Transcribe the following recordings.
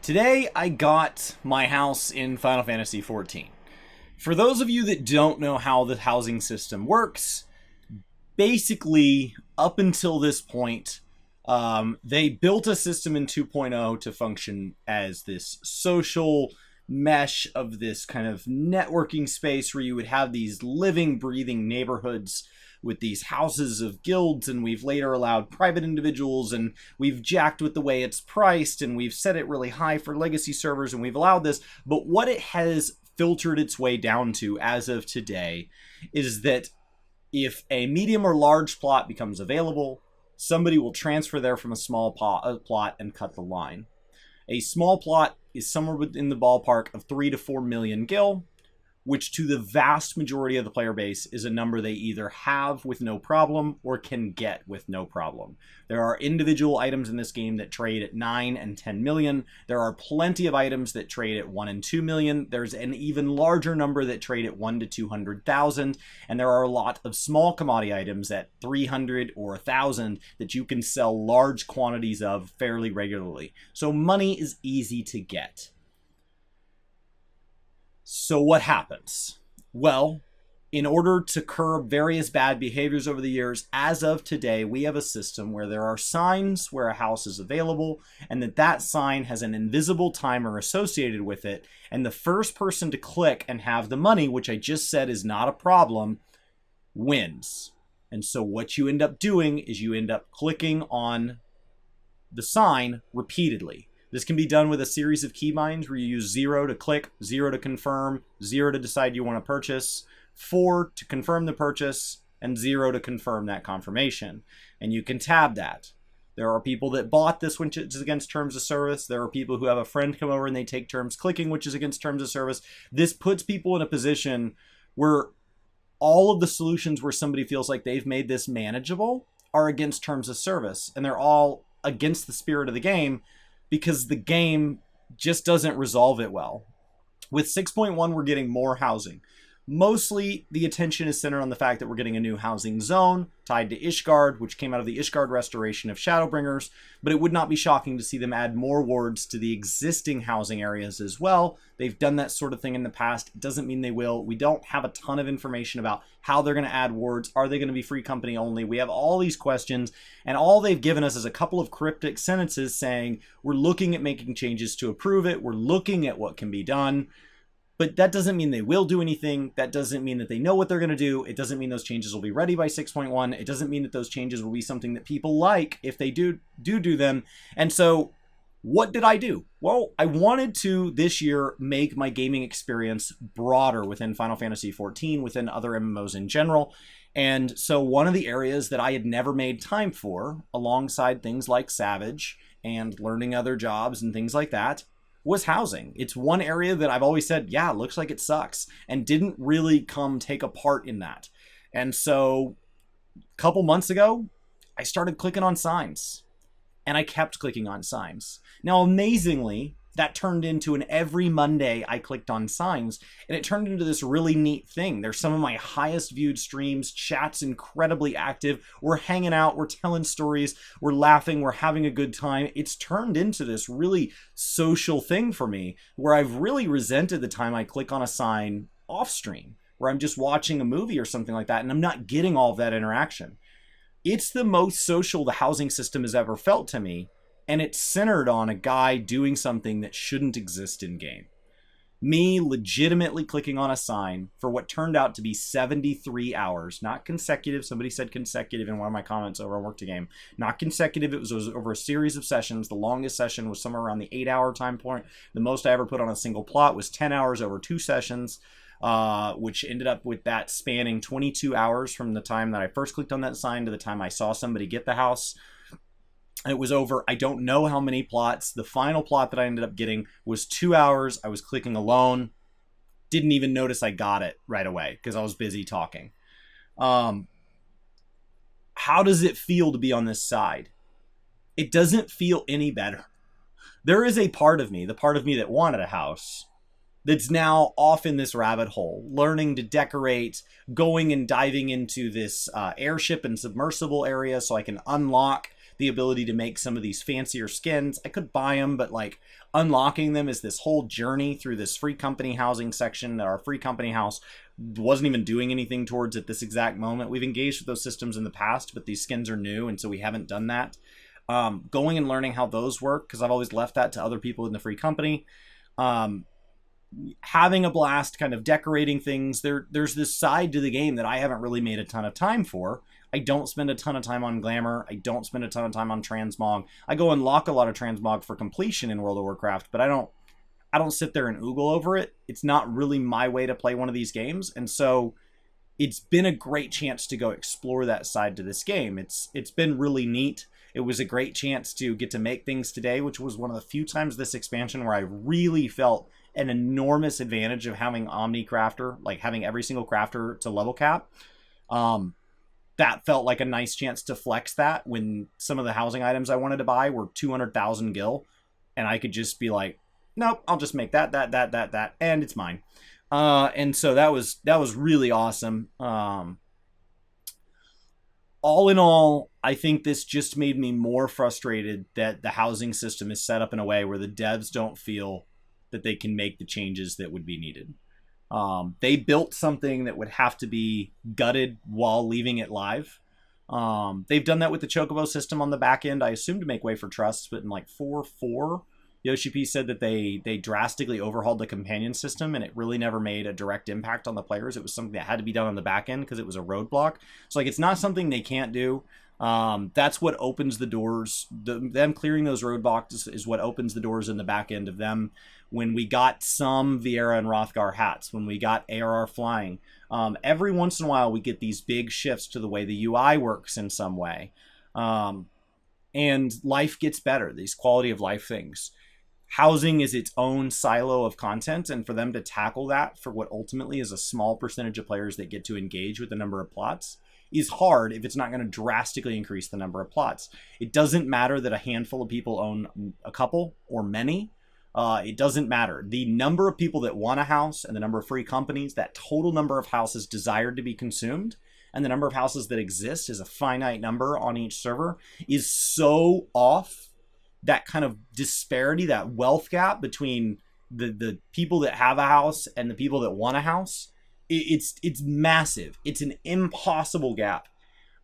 Today, I got my house in Final Fantasy XIV. For those of you that don't know how the housing system works, basically, up until this point, they built a system in 2.0 to function as this social mesh of this kind of networking space where you would have these living, breathing neighborhoods with these houses of guilds, and we've later allowed private individuals, and we've jacked with the way it's priced, and we've set it really high for legacy servers, and we've allowed this. But what it has filtered its way down to as of today is that if a medium or large plot becomes available, somebody will transfer there from a small plot and cut the line. A small plot is somewhere within the ballpark of 3 to 4 million gil, which to the vast majority of the player base is a number they either have with no problem or can get with no problem. There are individual items in this game that trade at 9 and 10 million. There are plenty of items that trade at 1 and 2 million. There's an even larger number that trade at 1 to 200,000. And there are a lot of small commodity items at 300 or 1,000 that you can sell large quantities of fairly regularly. So money is easy to get. So what happens? Well, in order to curb various bad behaviors over the years, as of today, we have a system where there are signs where a house is available, and that sign has an invisible timer associated with it, and the first person to click and have the money, which I just said is not a problem, wins. And so what you end up doing is you end up clicking on the sign repeatedly. This can be done with a series of keybinds where you use 0 to click, 0 to confirm, 0 to decide you want to purchase, 4 to confirm the purchase, and 0 to confirm that confirmation. And you can tab that. There are people that bought this, which is against terms of service. There are people who have a friend come over and they take turns clicking, which is against terms of service. This puts people in a position where all of the solutions where somebody feels like they've made this manageable are against terms of service. And they're all against the spirit of the game, because the game just doesn't resolve it well. With 6.1, we're getting more housing. Mostly, the attention is centered on the fact that we're getting a new housing zone tied to Ishgard, which came out of the Ishgard restoration of Shadowbringers, but it would not be shocking to see them add more wards to the existing housing areas as well. They've done that sort of thing in the past. It doesn't mean they will. We don't have a ton of information about how they're going to add wards. Are they going to be free company only? We have all these questions, and all they've given us is a couple of cryptic sentences saying, we're looking at making changes to approve it. We're looking at what can be done. But that doesn't mean they will do anything. That doesn't mean that they know what they're going to do. It doesn't mean those changes will be ready by 6.1. It doesn't mean that those changes will be something that people like if they do them. And so what did I do? Well, I wanted to this year make my gaming experience broader within Final Fantasy XIV, within other MMOs in general. And so one of the areas that I had never made time for, alongside things like Savage and learning other jobs and things like that, was housing. It's one area that I've always said, yeah, it looks like it sucks, and didn't really come take a part in that. And so a couple months ago, I started clicking on signs, and I kept clicking on signs. Now, amazingly, that turned into an every Monday I clicked on signs, and it turned into this really neat thing. There's some of my highest viewed streams, chat's incredibly active, we're hanging out, we're telling stories, we're laughing, we're having a good time. It's turned into this really social thing for me, where I've really resented the time I click on a sign off stream, where I'm just watching a movie or something like that, and I'm not getting all of that interaction. It's the most social the housing system has ever felt to me, and it's centered on a guy doing something that shouldn't exist in game. Me legitimately clicking on a sign for what turned out to be 73 hours, not consecutive. Somebody said consecutive in one of my comments over on Work to Game. Not consecutive, it was over a series of sessions. The longest session was somewhere around the 8-hour time point. The most I ever put on a single plot was 10 hours over 2 sessions, which ended up with that spanning 22 hours from the time that I first clicked on that sign to the time I saw somebody get the house. It was over, I don't know how many plots. The final plot that I ended up getting was 2 hours. I was clicking alone. Didn't even notice I got it right away because I was busy talking. How does it feel to be on this side? It doesn't feel any better. There is a part of me, the part of me that wanted a house, that's now off in this rabbit hole, learning to decorate, going and diving into this airship and submersible area so I can unlock the ability to make some of these fancier skins. I could buy them, but like unlocking them is this whole journey through this free company housing section that our free company house wasn't even doing anything towards at this exact moment. We've engaged with those systems in the past, but these skins are new, and so we haven't done that. Going and learning how those work, because I've always left that to other people in the free company. Having a blast kind of decorating things. There's this side to the game that I haven't really made a ton of time for. I don't spend a ton of time on glamour. I don't spend a ton of time on transmog. I go unlock a lot of transmog for completion in World of Warcraft, but I don't sit there and oogle over it. It's not really my way to play one of these games, and so it's been a great chance to go explore that side to this game. It's been really neat. It was a great chance to get to make things today, which was one of the few times this expansion where I really felt an enormous advantage of having Omni Crafter, like having every single crafter to level cap. That felt like a nice chance to flex that when some of the housing items I wanted to buy were 200,000 gil, and I could just be like, nope, I'll just make that, and it's mine. And so that was really awesome. All in all, I think this just made me more frustrated that the housing system is set up in a way where the devs don't feel that they can make the changes that would be needed. They built something that would have to be gutted while leaving it live. They've done that with the Chocobo system on the back end, I assume to make way for trusts, but in like 4.4, Yoshi P said that they drastically overhauled the companion system, and it really never made a direct impact on the players. It was something that had to be done on the back end because it was a roadblock. So like, it's not something they can't do. That's what opens the doors. Them clearing those roadblocks is what opens the doors in the back end of them. When we got some Viera and Rothgar hats, when we got ARR flying, every once in a while we get these big shifts to the way the UI works in some way. And life gets better, these quality of life things. Housing is its own silo of content, and for them to tackle that for what ultimately is a small percentage of players that get to engage with the number of plots is hard if it's not going to drastically increase the number of plots. It doesn't matter that a handful of people own a couple or many. It doesn't matter. The number of people that want a house and the number of free companies, that total number of houses desired to be consumed, and the number of houses that exist is a finite number on each server, is so off. That kind of disparity, that wealth gap between the people that have a house and the people that want a house, it's massive. It's an impossible gap.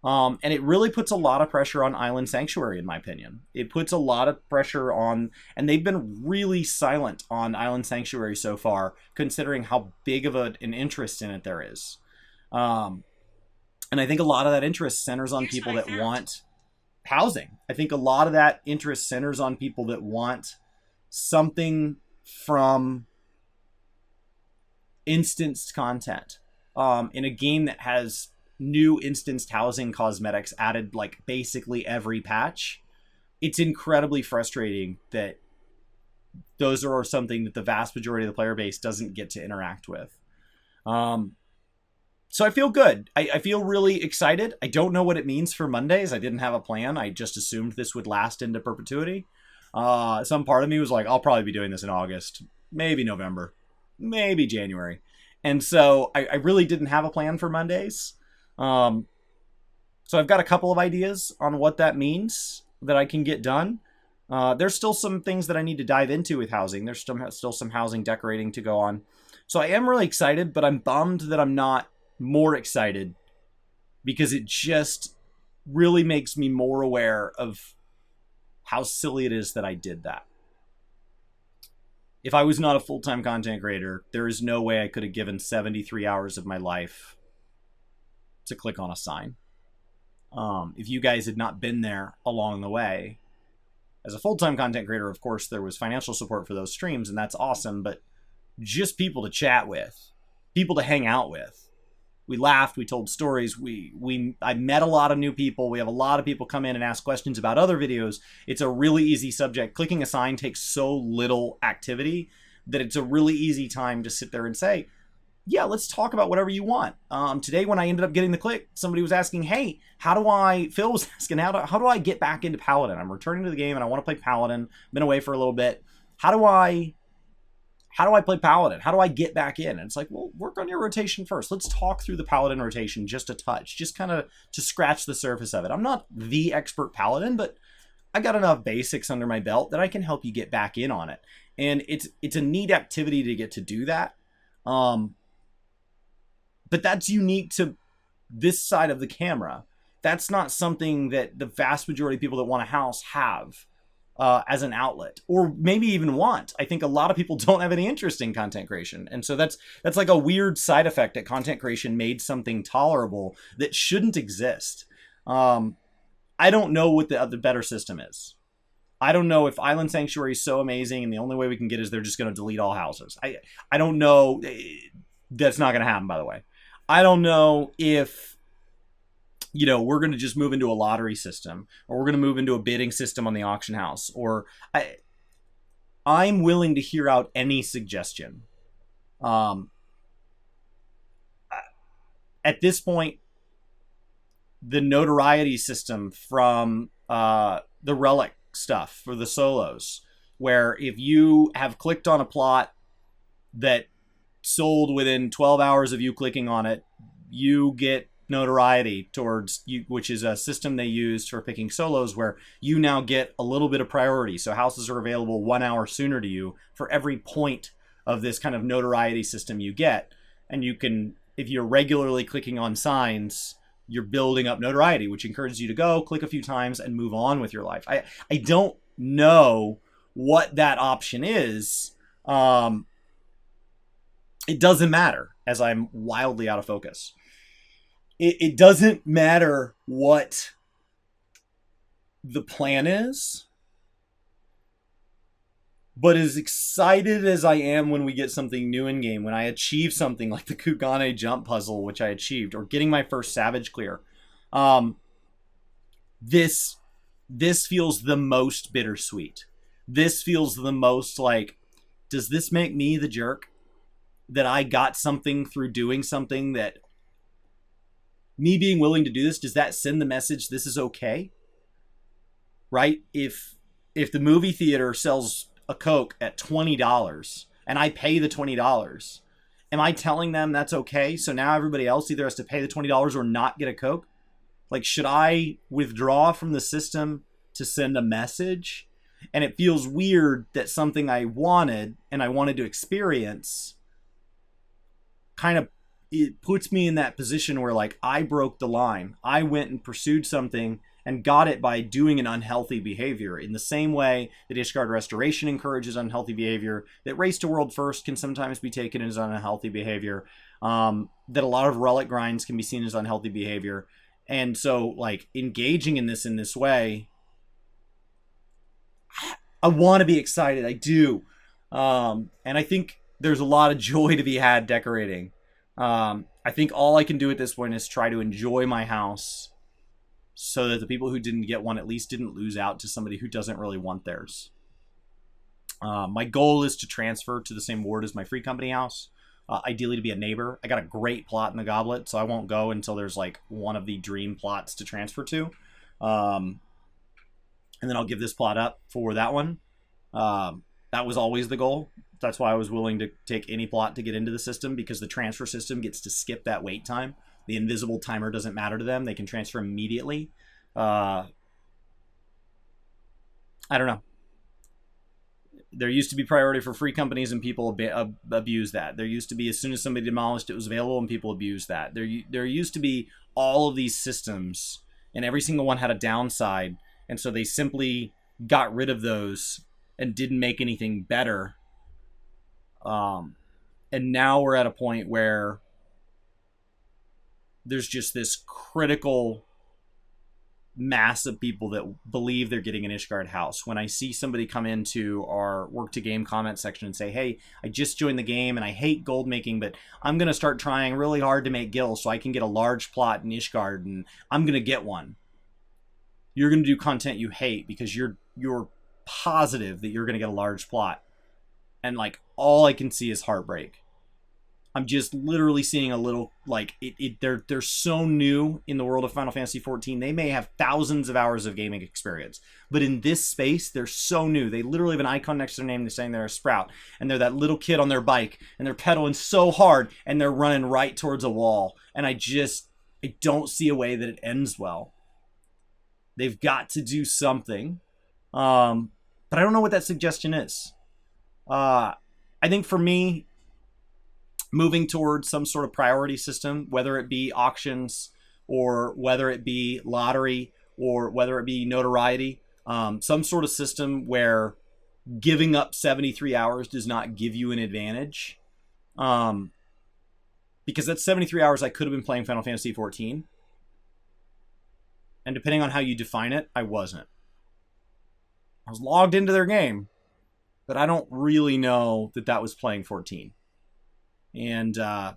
And it really puts a lot of pressure on Island Sanctuary, in my opinion. It puts a lot of pressure on, and they've been really silent on Island Sanctuary so far, considering how big of an interest in it there is. And I think a lot of that interest centers on people that want housing. I think a lot of that interest centers on people that want something from instanced content. In a game that has new instanced housing cosmetics added like basically every patch, it's incredibly frustrating that those are something that the vast majority of the player base doesn't get to interact with. So I feel good. I feel really excited. I don't know what it means for Mondays. I didn't have a plan. I just assumed this would last into perpetuity. Some part of me was like, I'll probably be doing this in August, maybe November, maybe January. And so I really didn't have a plan for Mondays. So I've got a couple of ideas on what that means that I can get done. There's still some things that I need to dive into with housing. There's still some housing decorating to go on. So I am really excited, but I'm bummed that I'm not more excited, because it just really makes me more aware of how silly it is that I did that. If I was not a full-time content creator, there is no way I could have given 73 hours of my life to click on a sign. If you guys had not been there along the way, as a full-time content creator, of course, there was financial support for those streams, and that's awesome, but just people to chat with, people to hang out with. We laughed, we told stories, I met a lot of new people. We have a lot of people come in and ask questions about other videos. It's a really easy subject. Clicking a sign takes so little activity that it's a really easy time to sit there and say, yeah, let's talk about whatever you want. Today when I ended up getting the click, somebody was asking, hey, Phil was asking, how do I get back into Paladin? I'm returning to the game and I want to play Paladin. Been away for a little bit. How do I how do I play Paladin? How do I get back in? And it's like, well, work on your rotation first. Let's talk through the Paladin rotation just a touch, just kind of to scratch the surface of it. I'm not the expert Paladin, but I got enough basics under my belt that I can help you get back in on it. And it's a neat activity to get to do that. But that's unique to this side of the camera. That's not something that the vast majority of people that want a house have as an outlet, or maybe even want. I think a lot of people don't have any interest in content creation. And so that's like a weird side effect that content creation made something tolerable that shouldn't exist. I don't know what the better system is. I don't know if Island Sanctuary is so amazing and the only way we can get is they're just going to delete all houses. I don't know. That's not going to happen, by the way. I don't know if, we're going to just move into a lottery system, or we're going to move into a bidding system on the auction house, or I'm willing to hear out any suggestion. At this point, the notoriety system from the relic stuff for the solos, where if you have clicked on a plot that sold within 12 hours of you clicking on it, you get notoriety towards you, which is a system they used for picking solos, where you now get a little bit of priority. So houses are available 1 hour sooner to you for every point of this kind of notoriety system you get. And you can, if you're regularly clicking on signs, you're building up notoriety, which encourages you to go click a few times and move on with your life. I don't know what that option is. It doesn't matter, as I'm wildly out of focus. It doesn't matter what the plan is, but as excited as I am when we get something new in game, when I achieve something like the Kugane jump puzzle, which I achieved, or getting my first Savage clear, this feels the most bittersweet. This feels the most like, does this make me the jerk? That I got something through doing something, that me being willing to do this, does that send the message this is okay? Right? If the movie theater sells a Coke at $20 and I pay the $20, am I telling them that's okay? So now everybody else either has to pay the $20 or not get a Coke? Like, should I withdraw from the system to send a message? And it feels weird that something I wanted and I wanted to experience kind of, it puts me in that position where, like, I broke the line. I went and pursued something and got it by doing an unhealthy behavior, in the same way that Ishgard Restoration encourages unhealthy behavior, that Race to World First can sometimes be taken as unhealthy behavior, that a lot of relic grinds can be seen as unhealthy behavior. And so, like, engaging in this way, I want to be excited. I do. And I think there's a lot of joy to be had decorating. I think all I can do at this point is try to enjoy my house so that the people who didn't get one at least didn't lose out to somebody who doesn't really want theirs. My goal is to transfer to the same ward as my Free Company house, ideally to be a neighbor. I got a great plot in the Goblet, so I won't go until there's like one of the dream plots to transfer to. And then I'll give this plot up for that one. That was always the goal. That's why I was willing to take any plot to get into the system, because the transfer system gets to skip that wait time. The invisible timer doesn't matter to them. They can transfer immediately. I don't know. There used to be priority for free companies, and people abuse that. There used to be, as soon as somebody demolished, it was available, and people abused that. There used to be all of these systems, and every single one had a downside, and so they simply got rid of those and didn't make anything better. And now we're at a point where there's just this critical mass of people that believe they're getting an Ishgard house. When I see somebody come into our work to game comment section and say, hey, I just joined the game and I hate gold making, but I'm going to start trying really hard to make gil so I can get a large plot in Ishgard, and I'm going to get one. You're going to do content you hate because you're positive that you're going to get a large plot. And like, all I can see is heartbreak. I'm just literally seeing a little, like, they're so new in the world of Final Fantasy 14. They may have thousands of hours of gaming experience, but in this space, they're so new. They literally have an icon next to their name. They're saying they're a Sprout, and they're that little kid on their bike, and they're pedaling so hard, and they're running right towards a wall. And I don't see a way that it ends well. They've got to do something, but I don't know what that suggestion is. I think for me, moving towards some sort of priority system, whether it be auctions or whether it be lottery or whether it be notoriety, some sort of system where giving up 73 hours does not give you an advantage. Because that's 73 hours I could have been playing Final Fantasy 14. And depending on how you define it, I wasn't. I was logged into their game, but I don't really know that that was playing 14. And I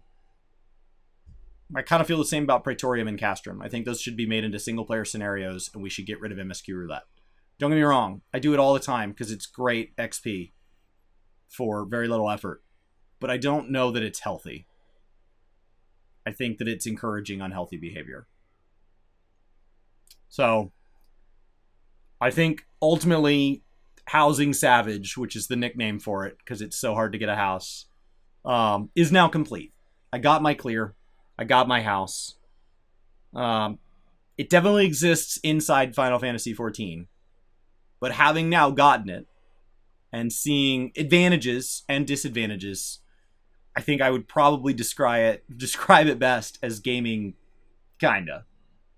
kind of feel the same about Praetorium and Castrum. I think those should be made into single-player scenarios, and we should get rid of MSQ Roulette. Don't get me wrong. I do it all the time because it's great XP for very little effort. But I don't know that it's healthy. I think that it's encouraging unhealthy behavior. So, I think ultimately Housing Savage, which is the nickname for it because it's so hard to get a house, is now complete. I got my clear. I got my house. It definitely exists inside Final Fantasy XIV. But having now gotten it and seeing advantages and disadvantages, I think I would probably describe it best as gaming, kinda.